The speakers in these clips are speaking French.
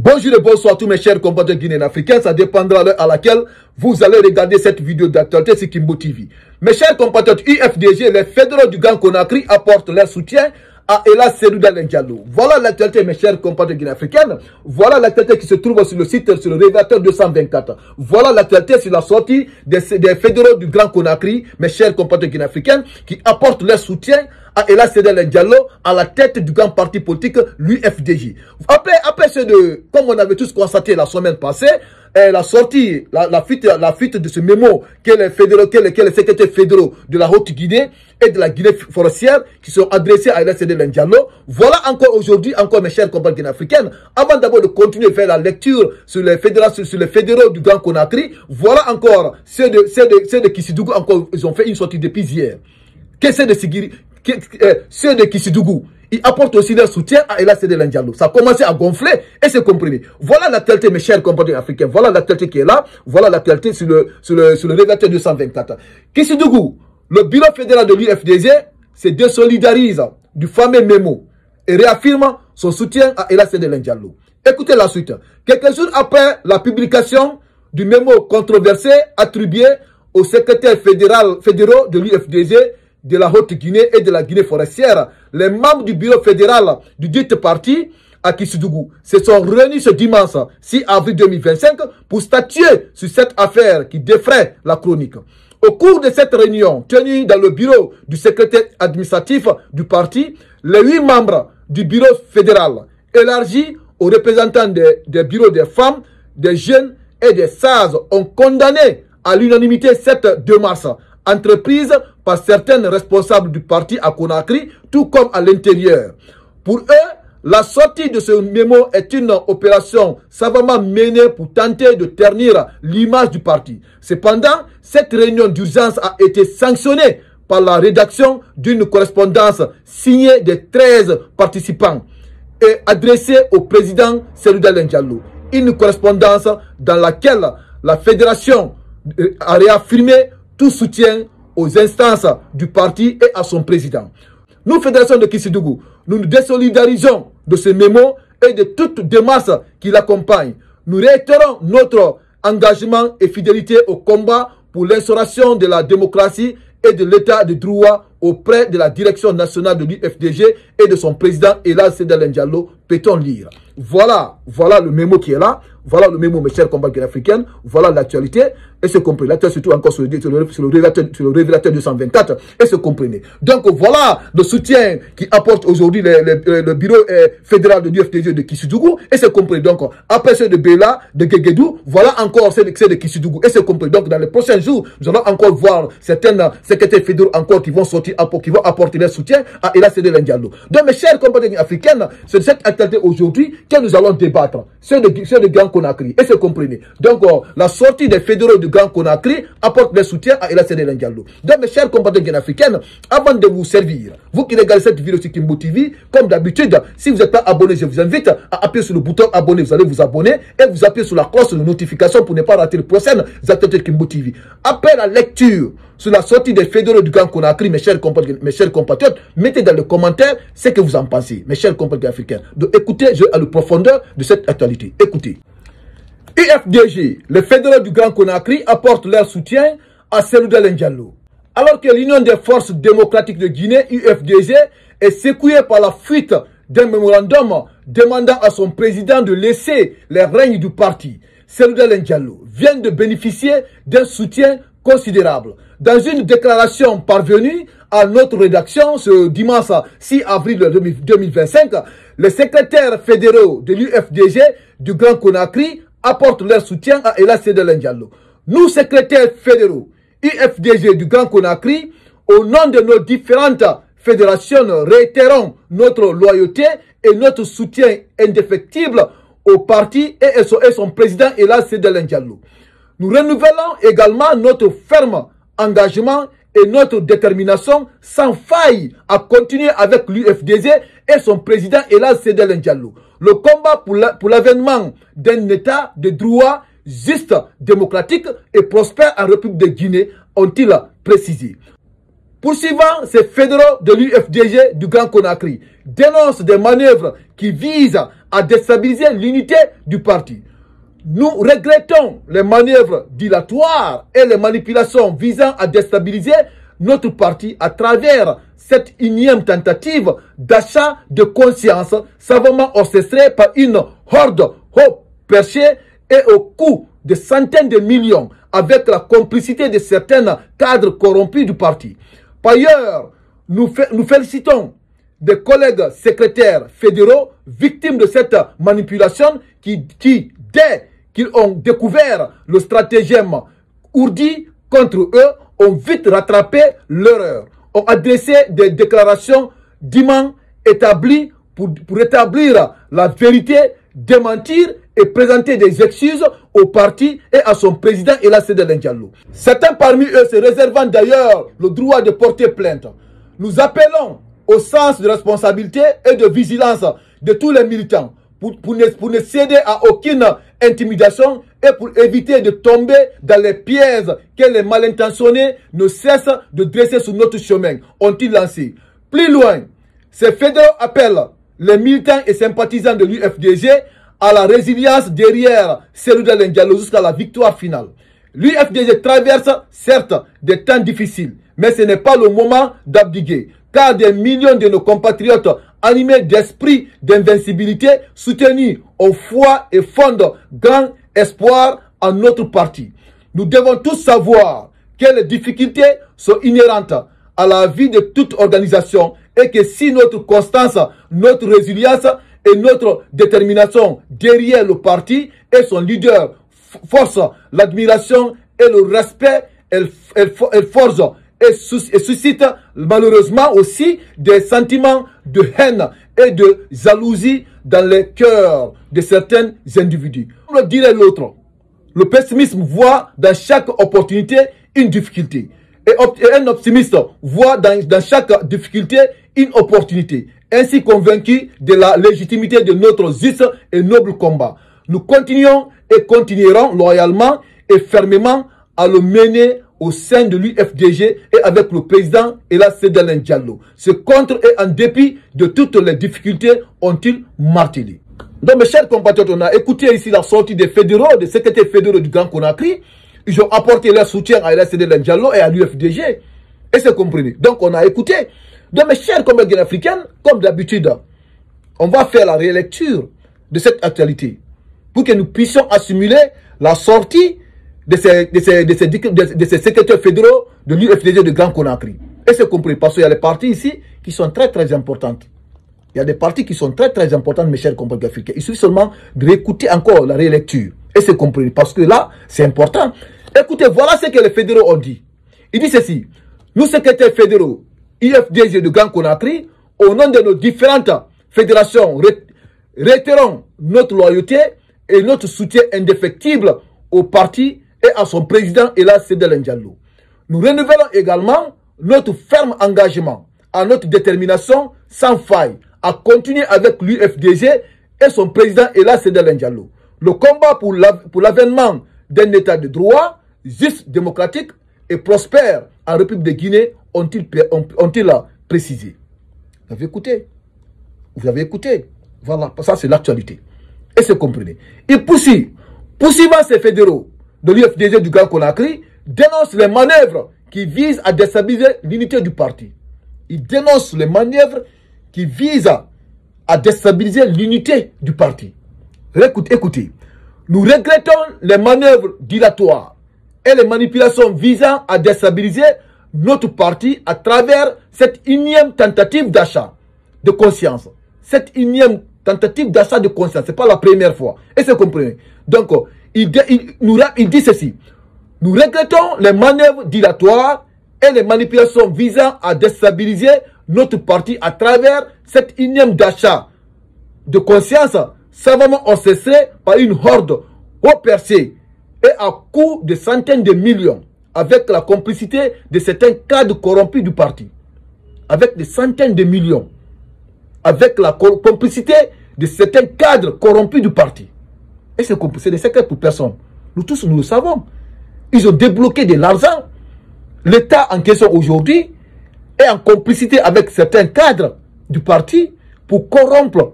Bonjour et bonsoir à tous mes chers compatriotes guinéens africains. Ça dépendra de l'heure à laquelle vous allez regarder cette vidéo d'actualité sur Kimbo TV. Mes chers compatriotes UFDG, les fédéraux du Grand Conakry apportent leur soutien à Ella Seydou-Dalein Diallo. Voilà l'actualité, mes chers compatriotes guinéens africains. Voilà l'actualité qui se trouve sur le site, sur le révélateur 224. Voilà l'actualité sur la sortie des fédéraux du Grand Conakry, mes chers compatriotes guinéens africains, qui apportent leur soutien à Ella Seydou-Dalein Diallo à la tête du grand parti politique, l'UFDG. Après comme on avait tous constaté la semaine passée, la sortie, la fuite de ce mémo que les secrétaires fédéraux de la Haute-Guinée et de la Guinée forestière qui sont adressés à Ella Seydou-Dalein Diallo. Voilà encore aujourd'hui, mes chers compatriotes guinéens africains, avant d'abord de continuer à faire la lecture sur les fédéraux du Grand Conakry, voilà encore ceux de Kissidougou, encore, ils ont fait une sortie depuis hier. Ceux de Kissidougou, ils apportent aussi leur soutien à Ella Seydou-Dalein Diallo. Ça a commencé à gonfler et se comprimer. Voilà l'actualité, mes chers compatriotes africains. Voilà l'actualité qui est là. Voilà l'actualité sur le révélateur 224. Kissidougou, le bureau fédéral de l'UFDG, se désolidarise du fameux mémo et réaffirme son soutien à Ella Seydou-Dalein Diallo. Écoutez la suite. Quelques jours après la publication du mémo controversé attribué aux secrétaires fédéraux de l'UFDG, de la Haute-Guinée et de la Guinée forestière, les membres du bureau fédéral du dit parti à Kissidougou se sont réunis ce dimanche 6 avril 2025 pour statuer sur cette affaire qui défraie la chronique. Au cours de cette réunion tenue dans le bureau du secrétaire administratif du parti, les 8 membres du bureau fédéral, élargis aux représentants des bureaux des femmes, des jeunes et des sages, ont condamné à l'unanimité cette démarche entreprise par certains responsables du parti à Conakry, tout comme à l'intérieur. Pour eux, la sortie de ce mémo est une opération savamment menée pour tenter de ternir l'image du parti. Cependant, cette réunion d'urgence a été sanctionnée par la rédaction d'une correspondance signée des 13 participants et adressée au président Seydou-Dalein Diallo. Une correspondance dans laquelle la fédération a réaffirmé tout soutien aux instances du parti et à son président. Nous, Fédération de Kissidougou, nous nous désolidarisons de ce mémo et de toute démarche qui l'accompagne. Nous réitérons notre engagement et fidélité au combat pour l'instauration de la démocratie et de l'état de droit auprès de la direction nationale de l'UFDG et de son président Ella Seydou-Dalein Diallo, peut-on lire. Voilà le mémo qui est là. Voilà le mémo, mes chers compatriotes africains. Voilà l'actualité. Et c'est compris. L'actualité, surtout encore sur le révélateur 224. Et c'est compris. Donc, voilà le soutien qui apporte aujourd'hui le bureau fédéral de l'UFDG de Kissidougou. Et c'est compris. Donc, après ceux de Bela, de Guéguédou, voilà encore ceux de Kissidougou. Et c'est compris. Donc, dans les prochains jours, nous allons encore voir certains secrétaires fédéraux encore qui vont sortir, qui vont apporter leur soutien à Ella Seydou-Dalein Diallo. Donc, mes chers compatriotes africains, c'est de cette actualité aujourd'hui que nous allons débattre. Ceux de Grand Conakry. Et c'est compris. Donc, la sortie des fédéraux du Grand Conakry apporte le soutien à Ella Seydou-Dalein Diallo. Donc, mes chers compatriotes africains, avant de vous servir, vous qui regardez cette vidéo sur Kimbo TV, comme d'habitude, si vous n'êtes pas abonné, je vous invite à appuyer sur le bouton abonner. Vous allez vous abonner et vous appuyez sur la cloche de notification pour ne pas rater les prochaines actualités de Kimbo TV. Après la lecture sur la sortie des fédéraux du Grand Conakry, mes chers compatriotes, mettez dans les commentaires ce que vous en pensez, mes chers compatriotes africains. Donc, écoutez à la profondeur de cette actualité. Écoutez. UFDG, les fédéraux du Grand Conakry apportent leur soutien à Seydou-Dalein Diallo. Alors que l'Union des forces démocratiques de Guinée, UFDG, est secouée par la fuite d'un mémorandum demandant à son président de laisser les règnes du parti, Seydou-Dalein Diallo vient de bénéficier d'un soutien considérable. Dans une déclaration parvenue à notre rédaction ce dimanche 6 avril 2025, les secrétaires fédéraux de l'UFDG du Grand Conakry apportent leur soutien à Ella Seydou-Dalein Diallo. Nous, secrétaires fédéraux UFDG du Grand Conakry, au nom de nos différentes fédérations, réitérons notre loyauté et notre soutien indéfectible au parti et son président Ella Seydou-Dalein Diallo. Nous renouvelons également notre ferme engagement et notre détermination sans faille à continuer avec l'UFDG et son président Ella Seydou-Dalein Diallo. Le combat pour l'avènement d'un état de droit juste, démocratique et prospère en République de Guinée, ont-ils précisé. Poursuivant ces fédéraux de l'UFDG du Grand Conakry, dénonce des manœuvres qui visent à déstabiliser l'unité du parti. Nous regrettons les manœuvres dilatoires et les manipulations visant à déstabiliser notre parti à travers cette énième tentative d'achat de conscience savamment orchestrée par une horde haut perchée et au coût de centaines de millions avec la complicité de certains cadres corrompus du parti. Par ailleurs, nous félicitons des collègues secrétaires fédéraux victimes de cette manipulation qui dès qu'ils ont découvert le stratagème ourdi contre eux, ont vite rattrapé l'erreur, ont adressé des déclarations dûment établies pour établir la vérité, démentir et présenter des excuses au parti et à son président Ella Sédé Diallo. Certains parmi eux se réservant d'ailleurs le droit de porter plainte. Nous appelons au sens de responsabilité et de vigilance de tous les militants pour ne céder à aucune intimidation et pour éviter de tomber dans les pièges que les malintentionnés ne cessent de dresser sur notre chemin, ont-ils lancé. Plus loin, ces fédéraux appellent les militants et sympathisants de l'UFDG à la résilience derrière Cellou-Dalein Diallo jusqu'à la victoire finale. L'UFDG traverse certes des temps difficiles, mais ce n'est pas le moment d'abdiguer, car des millions de nos compatriotes animés d'esprit d'invincibilité, soutenus au foi et fondent grand espoir en notre parti. Nous devons tous savoir que les difficultés sont inhérentes à la vie de toute organisation et que si notre constance, notre résilience et notre détermination derrière le parti et son leader force l'admiration et le respect, elle forge et suscite malheureusement aussi des sentiments de haine et de jalousie dans les cœurs de certains individus. Comme le dirait l'autre, le pessimisme voit dans chaque opportunité une difficulté. Et un optimiste voit dans chaque difficulté une opportunité. Ainsi convaincu de la légitimité de notre juste et noble combat. Nous continuons et continuerons loyalement et fermement à le mener au sein de l'UFDG et avec le président Ella Sédé Diallo. Ce contre et en dépit de toutes les difficultés ont-ils martelé. Donc mes chers compatriotes, on a écouté ici la sortie des fédéraux, des secrétaires fédéraux du Grand Conakry. Ils ont apporté leur soutien à Ella Sédé Diallo et à l'UFDG. Et c'est compris. Donc on a écouté. Donc mes chers compatriotes africains, comme d'habitude, on va faire la rélecture de cette actualité pour que nous puissions assimiler la sortie de ces secrétaires fédéraux de l'UFDG de Grand Conakry. Et c'est compris, parce qu'il y a des parties ici qui sont très importantes. Il y a des parties qui sont très importantes, mes chers compatriotes africains. Il suffit seulement de réécouter encore la rélecture. Et c'est compris, parce que là, c'est important. Écoutez, voilà ce que les fédéraux ont dit. Ils disent ceci. Nous, secrétaires fédéraux, UFDG de Grand Conakry, au nom de nos différentes fédérations, réitérons notre loyauté et notre soutien indéfectible au parti et à son président Ella Sédé Diallo. Nous renouvelons également notre ferme engagement, à notre détermination sans faille, à continuer avec l'UFDG et son président Ella Sédé Diallo. Le combat pour l'avènement d'un état de droit, juste, démocratique et prospère en République de Guinée ont-ils précisé. Vous avez écouté? Vous avez écouté? Voilà, ça c'est l'actualité. Et c'est compris. Et poursuivant ces fédéraux de l'UFDG du Grand Conakry, dénoncent les manœuvres qui visent à déstabiliser l'unité du parti. Ils dénoncent les manœuvres qui visent à déstabiliser l'unité du parti. Écoutez, nous regrettons les manœuvres dilatoires et les manipulations visant à déstabiliser notre parti à travers cette énième tentative d'achat de conscience. Cette énième tentative d'achat de conscience, ce n'est pas la première fois. Et c'est compris. Donc, il dit ceci. Nous regrettons les manœuvres dilatoires et les manipulations visant à déstabiliser notre parti à travers cette énième d'achat de conscience savamment orchestrée par une horde haut percée et à coût de centaines de millions avec la complicité de certains cadres corrompus du parti. Avec des centaines de millions. Avec la complicité de certains cadres corrompus du parti. Et c'est des secrets pour personne. Nous tous, nous le savons. Ils ont débloqué de l'argent. L'État en question aujourd'hui est en complicité avec certains cadres du parti pour corrompre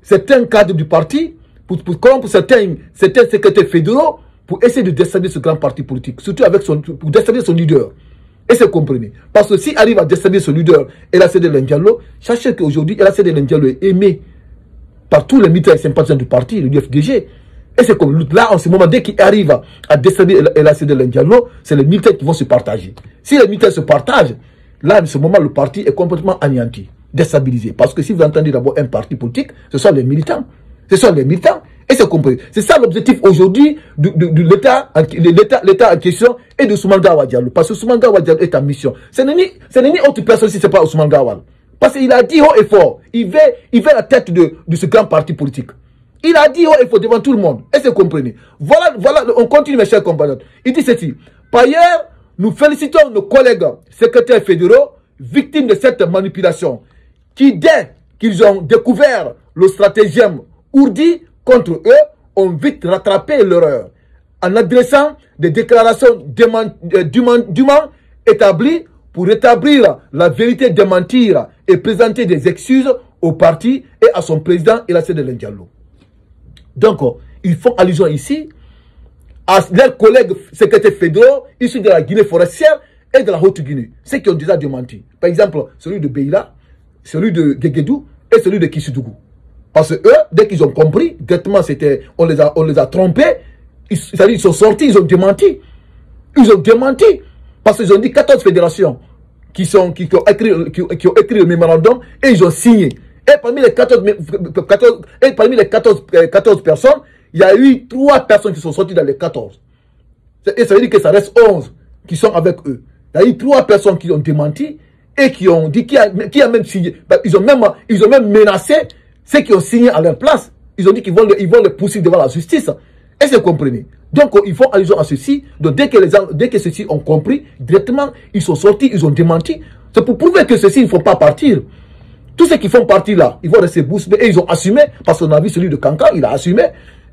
certains cadres du parti, pour corrompre certains secrétaires fédéraux, pour essayer de déstabiliser ce grand parti politique, surtout pour déstabiliser son leader. Et c'est comprenez. Parce que s'il arrive à déstabiliser son leader, El Acide Diallo, sachez qu'aujourd'hui, El Acide Diallo est aimé par tous les militants et sympathisants du parti, le UFDG. Et c'est comme là, en ce moment, dès qu'il arrive à déstabiliser El Acide Diallo, c'est les militants qui vont se partager. Si les militants se partagent, là, en ce moment, le parti est complètement anéanti, déstabilisé. Parce que si vous entendez d'abord un parti politique, ce sont les militants. Ce sont les militants. Et c'est compris. C'est ça l'objectif aujourd'hui de l'État en question et de Ousmane Gawal Diallo. Parce que Ousmane Gawal Diallo est en mission. Ce n'est ni autre personne si ce n'est pas Ousmane Gawal. Parce qu'il a dit haut et fort, il veut la tête de ce grand parti politique. Il a dit haut et fort devant tout le monde. Et c'est compris. Voilà, on continue mes chers compatriotes. Il dit ceci. Par ailleurs, nous félicitons nos collègues secrétaires fédéraux victimes de cette manipulation qui, dès qu'ils ont découvert le stratagème ourdi contre eux, ont vite rattrapé l'erreur en adressant des déclarations dûment établies pour rétablir la vérité, démentir et présenter des excuses au parti et à son président El Acide Diallo. Donc, ils font allusion ici à leurs collègues secrétaires fédéraux issus de la Guinée forestière et de la Haute-Guinée, ceux qui ont déjà démenti. Par exemple, celui de Beila, celui de Guéguédou et celui de Kishidougou. Parce que eux, dès qu'ils ont compris, directement, on les a trompés. Ils sont sortis, ils ont démenti. Ils ont démenti. Parce qu'ils ont dit 14 fédérations qui ont écrit le mémorandum et ils ont signé. Et parmi les 14 personnes, il y a eu 3 personnes qui sont sorties dans les 14. Et ça veut dire que ça reste 11 qui sont avec eux. Il y a eu 3 personnes qui ont démenti et qui ont dit qui a même signé. Ils ont même menacé ceux qui ont signé à leur place. Ils ont dit qu'ils vont les pousser devant la justice. Et c'est compris. Donc, ils font allusion à ceci. Donc, dès que ceux-ci ont compris, directement, ils sont sortis, ils ont démenti. C'est pour prouver que ceux-ci ne font pas partir. Tous ceux qui font partie là, ils vont rester bouche bée et ils ont assumé. Parce qu'on a vu celui de Kanka, il a assumé.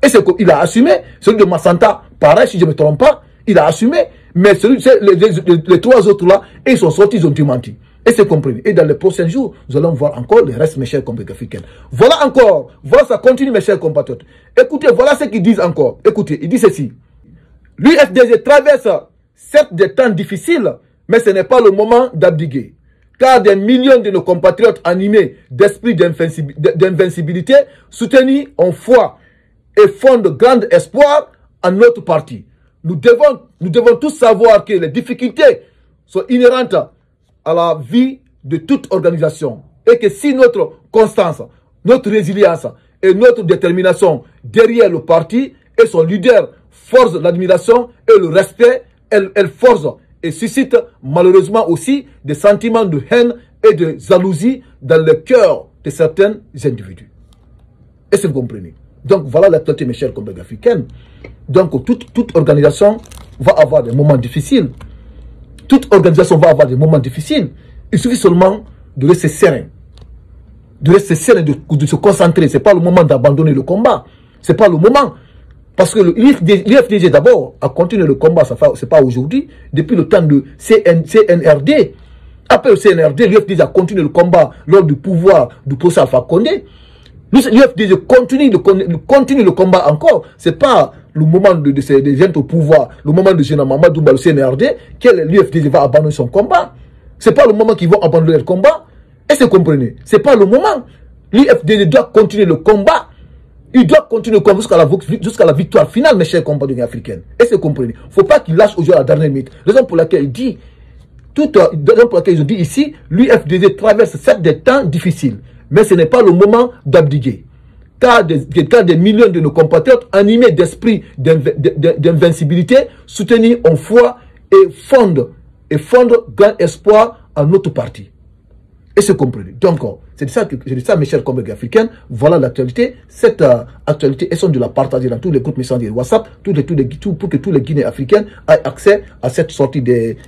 Et il a assumé. Celui de Massanta, pareil, si je ne me trompe pas, il a assumé. Mais les 3 autres là, ils sont sortis, ils ont démenti. Et c'est compris. Et dans les prochains jours, nous allons voir encore le reste, mes chers compatriotes africains. Voilà encore. Voilà, ça continue, mes chers compatriotes. Écoutez, voilà ce qu'ils disent encore. Écoutez, ils disent ceci. L'UFDG traverse certes des temps difficiles, mais ce n'est pas le moment d'abdiguer. Car des millions de nos compatriotes animés d'esprit d'invincibilité, soutenus en foi et fondent grand espoir en notre parti. Nous devons tous savoir que les difficultés sont inhérentes à la vie de toute organisation et que si notre constance, notre résilience et notre détermination derrière le parti et son leader forcent l'admiration et le respect, elle force et suscite malheureusement aussi des sentiments de haine et de jalousie dans le cœur de certains individus. Et c'est vous comprenez. Donc voilà l'actualité, mes chers collègues africains. Donc toute organisation va avoir des moments difficiles. Toute organisation va avoir des moments difficiles. Il suffit seulement de rester serein. De rester serein, de se concentrer. Ce n'est pas le moment d'abandonner le combat. Ce n'est pas le moment. Parce que l'UFDG d'abord a continué le combat, ce n'est pas aujourd'hui, depuis le temps de CNRD. Après le CNRD, l'UFDG a continué le combat lors du pouvoir du procès Alpha Condé. L'UFDG continue le combat encore. Ce n'est pas le moment des gens au pouvoir, le moment de Général Mamadou Ba, le CNRD, que l'UFDG va abandonner son combat. Ce n'est pas le moment qu'ils vont abandonner le combat. Et c'est comprenez. Ce n'est pas le moment. L'UFDG doit continuer le combat. Il doit continuer le combat jusqu'à la victoire finale, mes chers compatriotes africains. Et c'est comprenez. Il ne faut pas qu'ils lâchent aujourd'hui à la dernière minute. Raison pour laquelle il dit, raison pour laquelle ils ont dit ici, l'UFDG traverse certes des temps difficiles. Mais ce n'est pas le moment d'abdiguer. Car des millions de nos compatriotes animés d'esprit d'invincibilité, soutenus en foi et fondent grand espoir en notre parti. Et c'est compris. Donc, c'est de ça, mes chers collègues africains. Voilà l'actualité. Cette actualité, elles sont de la partager dans tous les groupes messageries WhatsApp, pour que tous les Guinéens africains aient accès à cette sortie des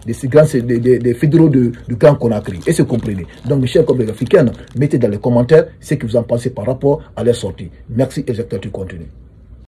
fédéraux du Grand Conakry. Et c'est compris. Donc, mes chers collègues africains, mettez dans les commentaires ce que vous en pensez par rapport à leur sortie. Merci et j'espère que tu continues.